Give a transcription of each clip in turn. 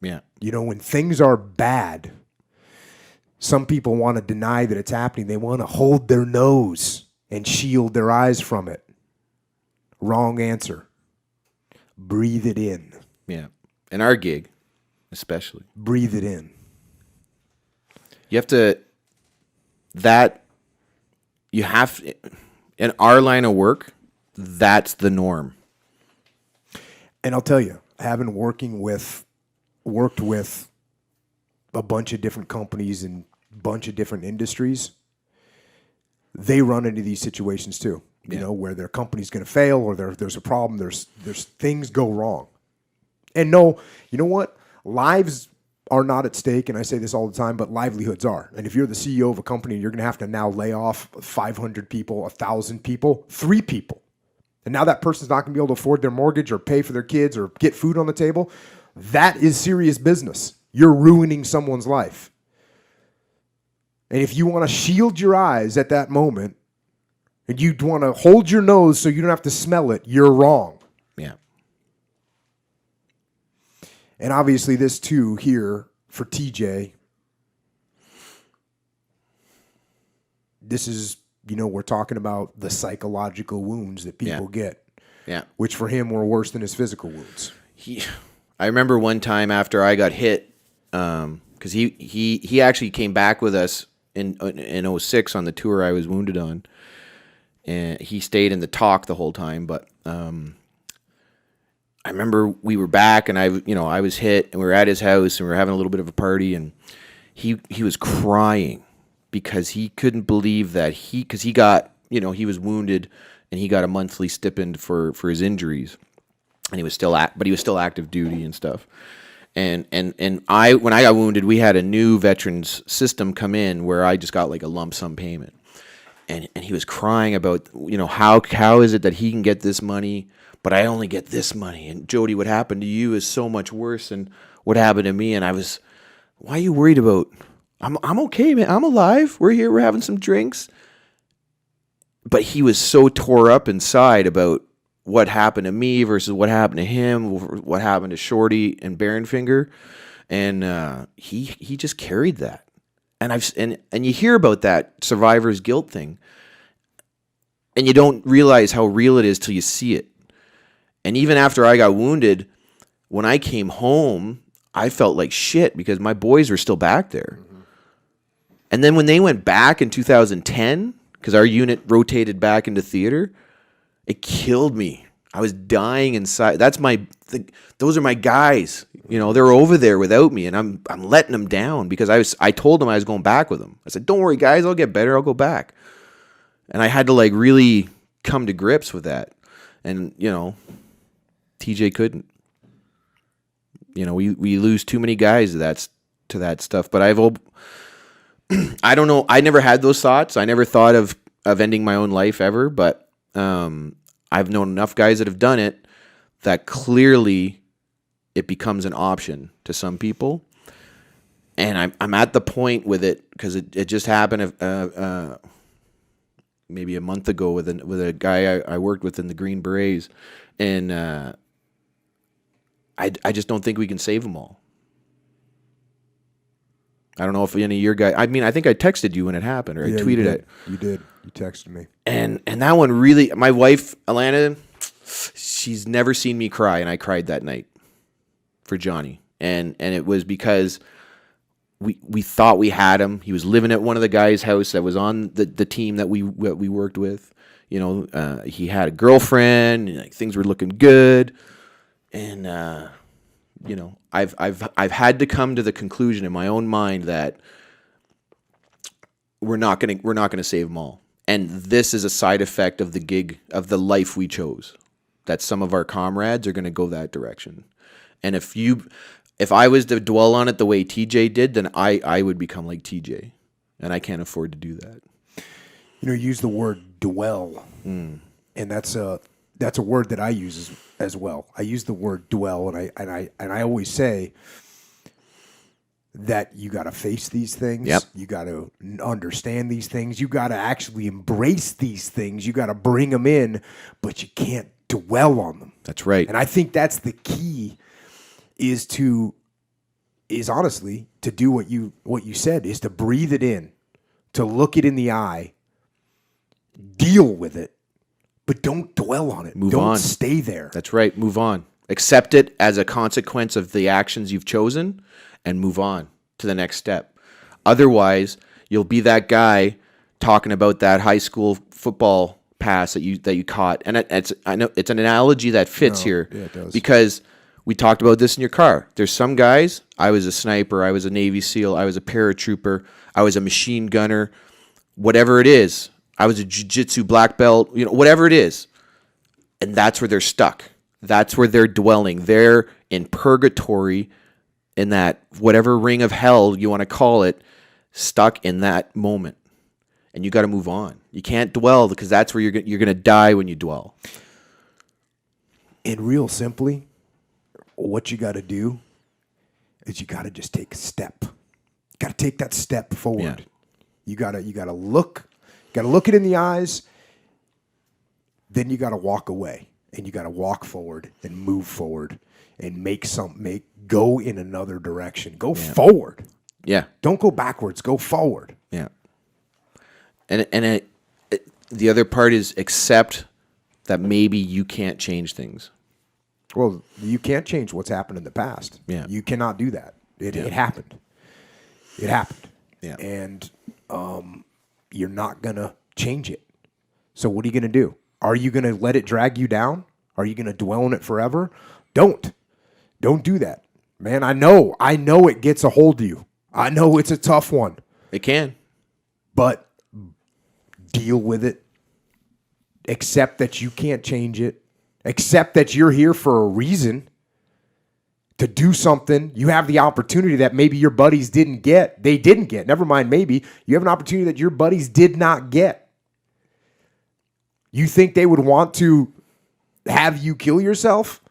Yeah. You know, when things are bad, some people want to deny that it's happening. They want to hold their nose and shield their eyes from it. Wrong answer. Breathe it in. Yeah. In our gig, especially. Breathe it in. You have to, in our line of work, that's the norm. And I'll tell you, having worked with a bunch of different companies and a bunch of different industries, they run into these situations too. You know, where their company's going to fail or there's a problem, there's things go wrong. And no, you know what? Lives are not at stake, and I say this all the time, but livelihoods are. And if you're the CEO of a company, you're going to have to now lay off 500 people, 1,000 people, 3 people. And now that person's not going to be able to afford their mortgage or pay for their kids or get food on the table. That is serious business. You're ruining someone's life. And if you want to shield your eyes at that moment, and you want to hold your nose so you don't have to smell it, you're wrong. Yeah. And obviously this too here for TJ, this is, you know, we're talking about the psychological wounds that people get. Yeah. Which for him were worse than his physical wounds. I remember one time after I got hit, because he actually came back with us in 06 on the tour I was wounded on. And he stayed in the talk the whole time, but I remember we were back, and I was hit, and we were at his house, and we were having a little bit of a party, and he was crying because he couldn't believe that because he got, he was wounded, and he got a monthly stipend for his injuries, and he was still active duty and stuff. And when I got wounded, we had a new veterans system come in where I just got like a lump sum payment. And he was crying about, how is it that he can get this money, but I only get this money? And Jody, what happened to you is so much worse than what happened to me. And I was, why are you worried about? I'm okay, man. I'm alive. We're here. We're having some drinks. But he was so tore up inside about what happened to me versus what happened to him, what happened to Shorty and Baronfinger. And he just carried that. And you hear about that survivor's guilt thing, and you don't realize how real it is till you see it. And even after I got wounded, when I came home, I felt like shit because my boys were still back there. Mm-hmm. And then when they went back in 2010, because our unit rotated back into theater, it killed me. I was dying inside. Those are my guys. They're over there without me, and I'm letting them down because I told them I was going back with them. I said, "Don't worry, guys, I'll get better. I'll go back." And I had to really come to grips with that. And TJ couldn't. We lose too many guys to that stuff. But I don't know. I never had those thoughts. I never thought of ending my own life ever. But I've known enough guys that have done it that clearly it becomes an option to some people. And I'm at the point with it because it just happened maybe a month ago with a guy I worked with in the Green Berets, and I just don't think we can save them all. I don't know if any of your guys. I mean, I think I texted you when it happened, or I tweeted it. You did. You texted me. And that one really. My wife, Alana, she's never seen me cry, and I cried that night for Johnny, and it was because we thought we had him. He was living at one of the guys' house that was on the team that we worked with. He had a girlfriend, and things were looking good, and I've had to come to the conclusion in my own mind that we're not gonna save them all, and this is a side effect of the gig of the life we chose. That some of our comrades are gonna go that direction, and if I was to dwell on it the way TJ did, then I would become like TJ, and I can't afford to do that. Use the word dwell, and that's a word that I use as well. I use the word dwell, and I always say that you got to face these things. Yep. You got to understand these things. You got to actually embrace these things. You got to bring them in, but you can't dwell on them. That's right. And I think that's the key, is to is honestly to do what you said, is to breathe it in, to look it in the eye, deal with it, but don't dwell on it. Move don't on. stay there. That's right. Move on. Accept it as a consequence of the actions you've chosen and move on to the next step. Otherwise, you'll be that guy talking about that high school football pass that you caught. And I know it's an analogy that fits here yeah, it does. because we talked about this in your car. There's some guys, I was a sniper, I was a Navy SEAL, I was a paratrooper, I was a machine gunner, whatever it is. I was a jiu-jitsu black belt, whatever it is. And that's where they're stuck. That's where they're dwelling. They're in purgatory, in that whatever ring of hell you want to call it, stuck in that moment. And you got to move on. You can't dwell because that's where you're going to die when you dwell. And real simply, what you got to do is you got to just take a step. You got to take that step forward. Yeah. You got to look it in the eyes. Then you got to walk away, and you got to walk forward and move forward and go in another direction. Go forward. Yeah. Don't go backwards. Go forward. Yeah. And the other part is accept that maybe you can't change things. Well, you can't change what's happened in the past. Yeah. You cannot do that. It happened. It happened. Yeah. And you're not going to change it. So what are you going to do? Are you going to let it drag you down? Are you going to dwell on it forever? Don't do that. Man, I know it gets a hold of you. I know it's a tough one. It can. But deal with it. Accept that you can't change it. Accept that you're here for a reason to do something. You have the opportunity that maybe your buddies didn't get. They didn't get. Never mind, maybe. You have an opportunity that your buddies did not get. You think they would want to have you kill yourself?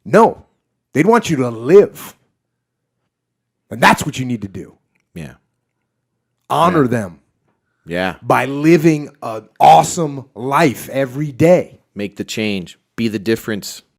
No. They'd want you to live. And that's what you need to do. Yeah. Honor them Yeah. by living an awesome life every day. Make the change. Be the difference.